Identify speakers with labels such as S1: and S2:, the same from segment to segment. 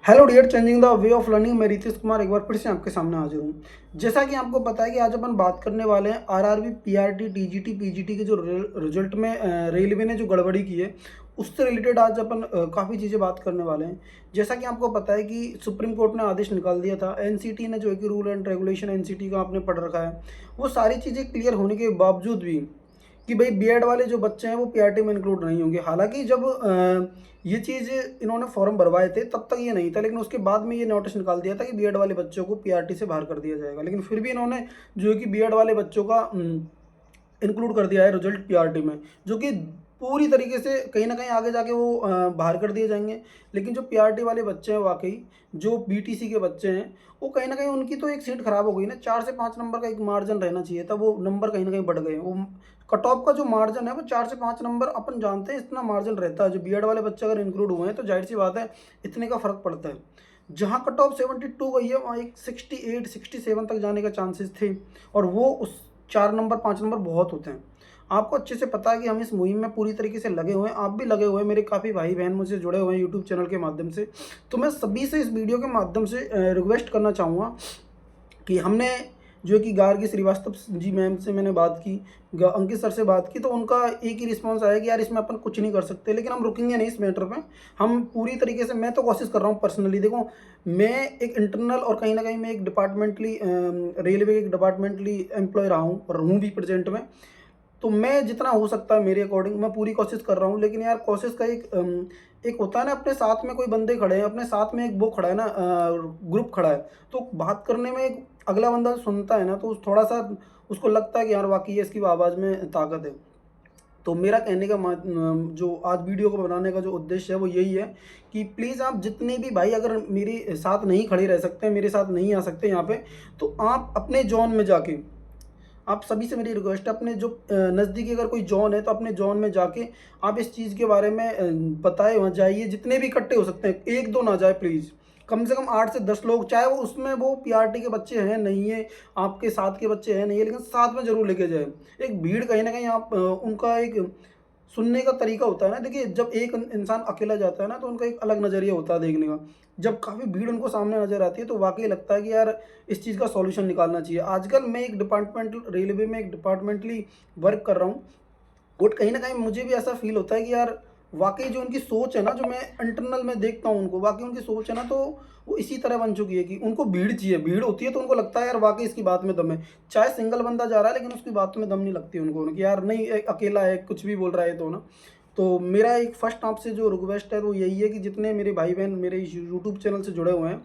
S1: Hello dear, changing the way of learning. मैं रितेश कुमार एक बार फिर से आपके सामने हाजिर हूँ। जैसा कि आपको पता है कि आज अपन बात करने वाले हैं आरआरबी, पीआरटी, टीजीटी, पीजीटी के जो रिजल्ट में रेलवे ने जो गड़बड़ी की है उससे रिलेटेड आज अपन काफ़ी चीज़ें बात करने वाले हैं। जैसा कि आपको पता है कि सुप्रीम कोर्ट ने आदेश निकाल दिया था, एनसीटी ने जो है कि रूल एंड रेगुलेशन एनसीटी का आपने पढ़ रखा है, वो सारी चीज़ें क्लियर होने के बावजूद भी कि भाई बीएड वाले जो बच्चे हैं वो पीआरटी में इंक्लूड नहीं होंगे। हालांकि जब ये चीज़ इन्होंने फॉर्म भरवाए थे तब तक ये नहीं था, लेकिन उसके बाद में ये नोटिस निकाल दिया था कि बीएड वाले बच्चों को पीआरटी से बाहर कर दिया जाएगा। लेकिन फिर भी इन्होंने जो है कि बीएड वाले बच्चों का इंक्लूड कर दिया है रिजल्ट पीआरटी में, जो कि पूरी तरीके से कहीं ना कहीं आगे जाके वो बाहर कर दिए जाएंगे। लेकिन जो पीआरटी वाले बच्चे हैं, वाकई जो बीटीसी के बच्चे हैं, वो कहीं ना कहीं उनकी तो एक सीट खराब हो गई ना। 4 से 5 नंबर का एक मार्जिन रहना चाहिए था, वो नंबर कहीं ना कहीं बढ़ गए। वो कट ऑफ का जो मार्जिन है वो 4 से 5 नंबर, अपन जानते हैं इतना मार्जिन रहता है। जो बीएड वाले बच्चे अगर इंक्लूड हुए हैं तो जाहिर सी बात है इतने का फर्क पड़ता है। जहाँ कट ऑफ 72 गई है वहाँ एक 68 67 तक जाने का चांसेस थे, और वो उस 4 नंबर 5 नंबर बहुत होते हैं। आपको अच्छे से पता है कि हम इस मुहिम में पूरी तरीके से लगे हुए हैं, आप भी लगे हुए हैं, मेरे काफ़ी भाई बहन मुझसे जुड़े हुए हैं यूट्यूब चैनल के माध्यम से। तो मैं सभी से इस वीडियो के माध्यम से रिक्वेस्ट करना चाहूँगा कि हमने जो है कि गार्गी श्रीवास्तव जी मैम से मैंने बात की, अंकित सर से बात की, तो उनका एक ही रिस्पांस आया कि यार इसमें अपन कुछ नहीं कर सकते। लेकिन हम रुकेंगे नहीं इस मैटर पे। हम पूरी तरीके से, मैं तो कोशिश कर रहा हूँ पर्सनली। देखो, मैं एक इंटरनल और कहीं ना कहीं मैं एक डिपार्टमेंटली रेलवे के एक डिपार्टमेंटली एम्प्लॉय रहा हूँ और हूँ भी प्रेजेंट में। तो मैं जितना हो सकता है मेरे अकॉर्डिंग मैं पूरी कोशिश कर रहा हूँ। लेकिन यार कोशिश का एक होता है ना, अपने साथ में कोई बंदे खड़े हैं, अपने साथ में एक वो खड़ा है ना, ग्रुप खड़ा है, तो बात करने में एक अगला बंदा सुनता है ना, तो थोड़ा सा उसको लगता है कि यार वाकई इसकी आवाज़ में ताकत है। तो मेरा कहने का जो आज वीडियो को बनाने का जो उद्देश्य है वो यही है कि प्लीज़ आप जितने भी भाई अगर मेरे साथ नहीं खड़े रह सकते, मेरे साथ नहीं आ सकते यहाँ पे, तो आप अपने जोन में जाके, आप सभी से मेरी रिक्वेस्ट है, अपने जो नज़दीकी अगर कोई जॉन है तो अपने जॉन में जाके आप इस चीज़ के बारे में बताए, वहाँ जाइए। जितने भी इकट्ठे हो सकते हैं, एक दो ना जाए प्लीज़, कम से कम 8 से 10 लोग, चाहे वो उसमें वो पीआरटी के बच्चे हैं नहीं है, आपके साथ के बच्चे हैं नहीं है, लेकिन साथ में ज़रूर लेके जाए। एक भीड़ कहीं ना कहीं आप उनका एक सुनने का तरीका होता है ना। देखिए, जब एक इंसान अकेला जाता है ना तो उनका एक अलग नज़रिया होता है देखने का। जब काफ़ी भीड़ उनको सामने नज़र आती है तो वाकई लगता है कि यार इस चीज़ का सॉल्यूशन निकालना चाहिए। आजकल मैं एक डिपार्टमेंटल रेलवे में एक डिपार्टमेंटली वर्क कर रहा हूँ, और कहीं न कहीं मुझे भी ऐसा फ़ील होता है कि यार वाक़ई जो उनकी सोच है ना, जो मैं इंटरनल में देखता हूँ उनको, वाक़ई उनकी सोच है ना, तो वो इसी तरह बन चुकी है कि उनको भीड़ चाहिए। भीड़ होती है तो उनको लगता है यार वाक़ई इसकी बात में दम है। चाहे सिंगल बंदा जा रहा है लेकिन उसकी बात में दम नहीं लगती उनको, कि यार नहीं, अकेला है, कुछ भी बोल रहा है तो ना। तो मेरा एक फ़र्स्ट आपसे जो रिक्वेस्ट है वो यही है कि जितने मेरे भाई-बहन मेरे इस यूट्यूब चैनल से जुड़े हुए हैं,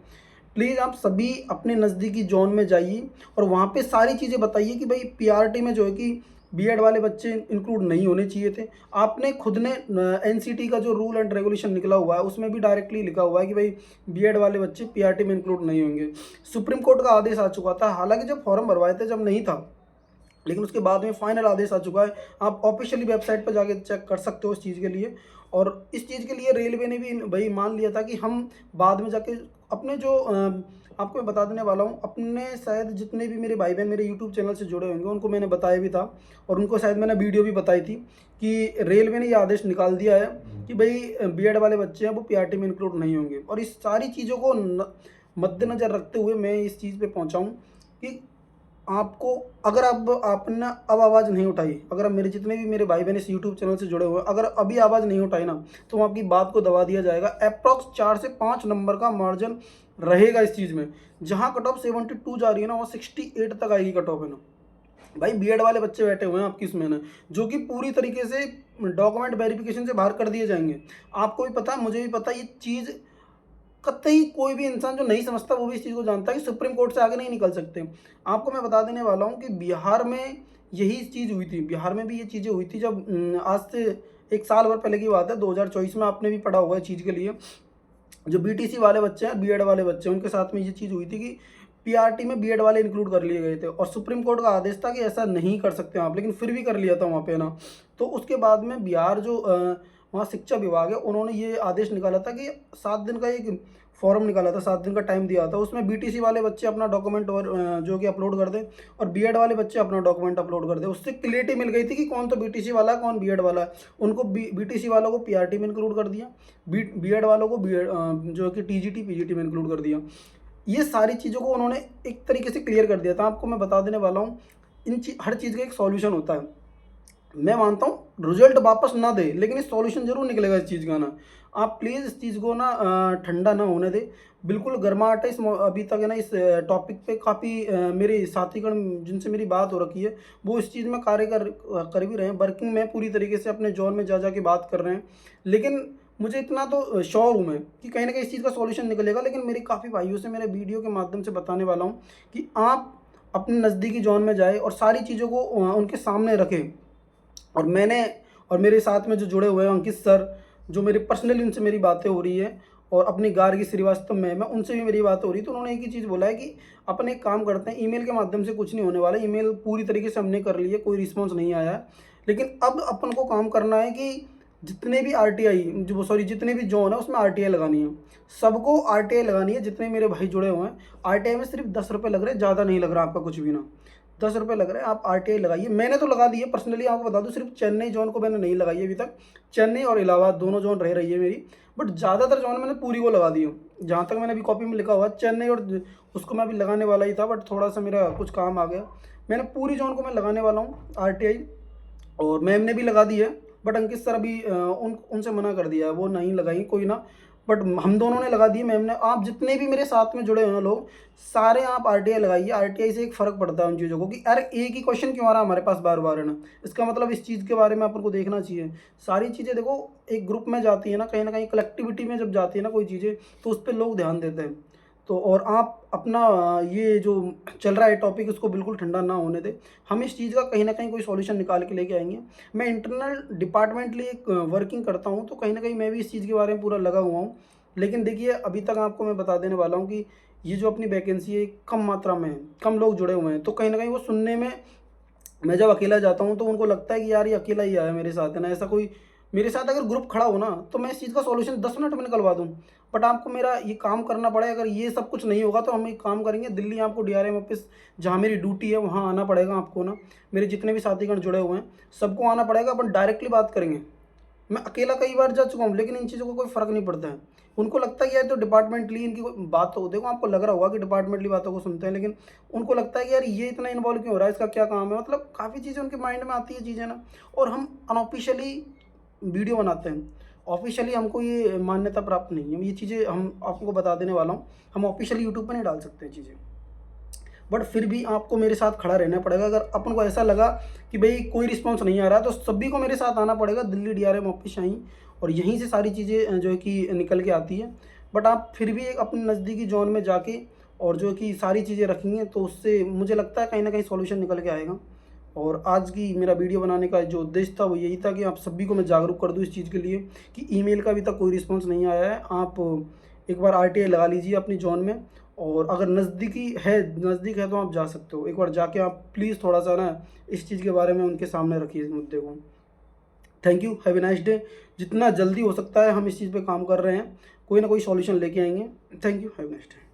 S1: प्लीज़ आप सभी अपने नज़दीकी ज़ोन में जाइए और वहाँ पे सारी चीज़ें बताइए कि भाई पीआरटी में जो है कि बीएड वाले बच्चे इंक्लूड नहीं होने चाहिए थे। आपने खुद ने एनसीटी का जो रूल एंड रेगुलेशन निकला हुआ है उसमें भी डायरेक्टली लिखा हुआ है कि भाई बीएड वाले बच्चे पीआरटी में इंक्लूड नहीं होंगे। सुप्रीम कोर्ट का आदेश आ चुका था, हालांकि जब फॉर्म भरवाए थे जब नहीं था, लेकिन उसके बाद में फाइनल आदेश आ चुका है। आप ऑफिशियली वेबसाइट पर जाके चेक कर सकते हो इस चीज़ के लिए। और इस चीज़ के लिए रेलवे ने भी भाई मान लिया था कि हम बाद में जाके अपने जो आपको मैं बता देने वाला हूँ, अपने शायद जितने भी मेरे भाई बहन मेरे यूट्यूब चैनल से जुड़े होंगे उनको मैंने बताया भी था, और उनको शायद मैंने वीडियो भी बताई थी कि रेलवे ने ये आदेश निकाल दिया है कि भाई बीएड वाले बच्चे हैं वो पीआरटी में इंक्लूड नहीं होंगे। और इस सारी चीज़ों को मद्देनज़र रखते हुए मैं इस चीज़ पे पहुंचा हूँ कि आपको, अगर अब आपने अब आवाज़ नहीं उठाई, अगर अब मेरे जितने भी मेरे भाई बहन इस यूट्यूब चैनल से जुड़े हुए हैं, अगर अभी आवाज़ नहीं उठाई ना, तो आपकी बात को दबा दिया जाएगा। अप्रॉक्स 4 से 5 नंबर का मार्जिन रहेगा इस चीज़ में। जहाँ कट ऑफ 72 जा रही है ना, वहाँ 68 तक आएगी कट ऑफ, है ना। भाई बीएड वाले बच्चे बैठे हुए हैं आपकी इसमें ना, जो कि पूरी तरीके से डॉक्यूमेंट वेरिफिकेशन से बाहर कर दिए जाएंगे। आपको भी पता है, मुझे भी पता है, ये चीज़ कतई कोई भी इंसान जो नहीं समझता वो भी इस चीज़ को जानता है कि सुप्रीम कोर्ट से आगे नहीं निकल सकते। आपको मैं बता देने वाला हूँ कि बिहार में यही चीज़ हुई थी। बिहार में भी ये चीज़ें हुई थी जब आज से 1 साल भर पहले की बात है, 2024 में, आपने भी पढ़ा होगा इस चीज़ के लिए। जो बीटीसी वाले बच्चे हैं, बीएड वाले बच्चे हैं, उनके साथ में ये चीज़ हुई थी कि पीआरटी में बीएड वाले इंक्लूड कर लिए गए थे, और सुप्रीम कोर्ट का आदेश था कि ऐसा नहीं कर सकते आप, लेकिन फिर भी कर लिया था वहाँ पे ना। तो उसके बाद में बिहार जो वहाँ शिक्षा विभाग है, उन्होंने ये आदेश निकाला था कि 7 दिन का एक फॉर्म निकाला था, 7 दिन का टाइम दिया था। उसमें बीटीसी वाले बच्चे अपना डॉक्यूमेंट और जो कि अपलोड कर दें, और बीएड वाले बच्चे अपना डॉक्यूमेंट अपलोड कर दें। उससे क्लियरिटी मिल गई थी कि कौन तो बीटीसी वाला है, कौन बीएड वाला है। उनको बीटीसी वालों को पीआरटी में इंक्लूड कर दिया, बीएड वालों को जो कि टीजीटी पीजीटी में इंक्लूड कर दिया। ये सारी चीज़ों को उन्होंने एक तरीके से क्लियर कर दिया था। आपको मैं बता देने वाला हूँ, हर चीज़ का एक सॉल्यूशन होता है। मैं मानता हूँ रिजल्ट वापस ना दे, लेकिन इस सॉल्यूशन जरूर निकलेगा इस चीज़ का ना। आप प्लीज़ इस चीज़ को ना ठंडा ना होने दे, बिल्कुल गर्माहट है अभी तक है ना इस टॉपिक पे। काफ़ी मेरे साथीगण जिनसे मेरी बात हो रखी है, वो इस चीज़ में कार्य कर भी रहे हैं, वर्किंग में पूरी तरीके से अपने जोन में जा के बात कर रहे हैं। लेकिन मुझे इतना तो श्योर हूँ मैं कि कहीं ना कहीं इस चीज़ का सॉल्यूशन निकलेगा। लेकिन मेरे काफ़ी भाइयों से मेरे वीडियो के माध्यम से बताने वाला हूँ कि आप अपने नज़दीकी जोन में जाए और सारी चीज़ों को उनके सामने रखें। और मैंने और मेरे साथ में जो जुड़े हुए हैं अंकित सर, जो मेरी पर्सनली उनसे मेरी बातें हो रही है, और अपनी गार्गी श्रीवास्तव मैं उनसे भी मेरी बात हो रही है। तो उन्होंने एक ही चीज़ बोला है कि अपन एक काम करते हैं, ईमेल के माध्यम से कुछ नहीं होने वाला। ईमेल पूरी तरीके से हमने कर ली है, कोई रिस्पॉन्स नहीं आया है। लेकिन अब अपन को काम करना है कि जितने भी आरटीआई जितने भी जोन है उसमें आरटीआई लगानी है। सबको आरटीआई लगानी है, जितने मेरे भाई जुड़े हुए हैं। आरटीआई में सिर्फ 10 रुपये लग रहे हैं, ज़्यादा नहीं लग रहा आपका कुछ भी ना। 10 रुपये लग रहे हैं, आप आरटीआई लगाइए। मैंने तो लगा दी है पर्सनली, आपको बता दूं, सिर्फ चेन्नई जोन को मैंने नहीं लगाई है अभी तक। चेन्नई और इलाहाबाद दोनों जोन रह रही है मेरी, बट ज़्यादातर जोन मैंने पूरी को लगा दी हूँ। जहाँ तक मैंने अभी कॉपी में लिखा हुआ चेन्नई, और उसको मैं अभी लगाने वाला ही था, बट थोड़ा सा मेरा कुछ काम आ गया। मैंने पूरी जोन को मैं लगाने वाला हूँ आरटीआई, और मैम ने भी लगा दी है। बट अंकित सर अभी उनसे मना कर दिया है, वो नहीं लगाई कोई ना। बट हम दोनों ने लगा दी, मैम ने। आप जितने भी मेरे साथ में जुड़े हुए हैं लोग, सारे आप आरटीआई लगाइए। आरटीआई से एक फ़र्क पड़ता है उन चीज़ों को कि यार एक ही क्वेश्चन क्यों आ रहा है हमारे पास बार बार, है ना। इसका मतलब इस चीज़ के बारे में अपन को देखना चाहिए। सारी चीज़ें देखो, एक ग्रुप में जाती है ना कहीं कलेक्टिविटी में जब जाती है ना कोई चीज़ें, तो उस पर लोग ध्यान देते हैं। तो और आप अपना ये जो चल रहा है टॉपिक, उसको बिल्कुल ठंडा ना होने दें। हम इस चीज़ का कहीं ना कहीं कोई सॉल्यूशन निकाल के लेके आएंगे। मैं इंटरनल डिपार्टमेंटली एक वर्किंग करता हूँ, तो कहीं ना कहीं मैं भी इस चीज़ के बारे में पूरा लगा हुआ हूँ। लेकिन देखिए, अभी तक आपको मैं बता देने वाला हूँ कि ये जो अपनी वैकेंसी है कम मात्रा में है, कम लोग जुड़े हुए हैं। तो कहीं ना कहीं वो सुनने में, मैं जब अकेला जाता हूँ तो उनको लगता है कि यार ये अकेला ही आया मेरे साथ, है ना। ऐसा कोई मेरे साथ अगर ग्रुप खड़ा हो ना, तो मैं इस चीज़ का सॉल्यूशन 10 मिनट में निकलवा दूँ। बट आपको मेरा ये काम करना पड़ेगा। अगर ये सब कुछ नहीं होगा तो हम एक काम करेंगे, दिल्ली आपको डीआरएम ऑफिस जहाँ मेरी ड्यूटी है वहाँ आना पड़ेगा आपको ना। मेरे जितने भी साथीगण जुड़े हुए हैं सबको आना पड़ेगा, अपन डायरेक्टली बात करेंगे। मैं अकेला कई बार जा चुका हूँ, लेकिन इन चीज़ों को कोई फ़र्क नहीं पड़ता है। उनको लगता है कि यार तो डिपार्टमेंटली इनकी कोई बात हो, देखो आपको लग रहा होगा कि डिपार्टमेंटली बातों को सुनते हैं, लेकिन उनको लगता है कि यार ये इतना इन्वॉल्व क्यों हो रहा है, इसका क्या काम है। मतलब काफ़ी चीज़ें उनके माइंड में आती है चीज़ें ना। और हम अनऑफिशियली वीडियो बनाते हैं, ऑफिशियली हमको ये मान्यता प्राप्त नहीं है। ये चीज़ें हम आपको बता देने वाला हूँ, हम ऑफिशियली यूट्यूब पर नहीं डाल सकते चीज़ें। बट फिर भी आपको मेरे साथ खड़ा रहना पड़ेगा। अगर अपन को ऐसा लगा कि भाई कोई रिस्पांस नहीं आ रहा, तो सभी को मेरे साथ आना पड़ेगा दिल्ली डीआरएम ऑफिस यहीं, और यहीं से सारी चीज़ें जो है कि निकल के आती है। बट आप फिर भी एक अपने नज़दीकी जोन में जाके और जो है कि सारी चीज़ें रखेंगे, तो उससे मुझे लगता है कहीं ना कहीं सॉल्यूशन निकल के आएगा। और आज की मेरा वीडियो बनाने का जो उद्देश्य था वो यही था कि आप सभी को मैं जागरूक कर दूं इस चीज़ के लिए कि ईमेल का अभी तक कोई रिस्पांस नहीं आया है। आप एक बार आरटीआई लगा लीजिए अपनी जोन में, और अगर नज़दीक है तो आप जा सकते हो। एक बार जाके आप प्लीज़ थोड़ा सा ना इस चीज़ के बारे में उनके सामने रखिए इस मुद्दे को। Thank you, have a nice day. जितना जल्दी हो सकता है हम इस चीज़ पे काम कर रहे हैं, कोई ना कोई सॉल्यूशन लेके आएंगे। Thank you, have a nice day.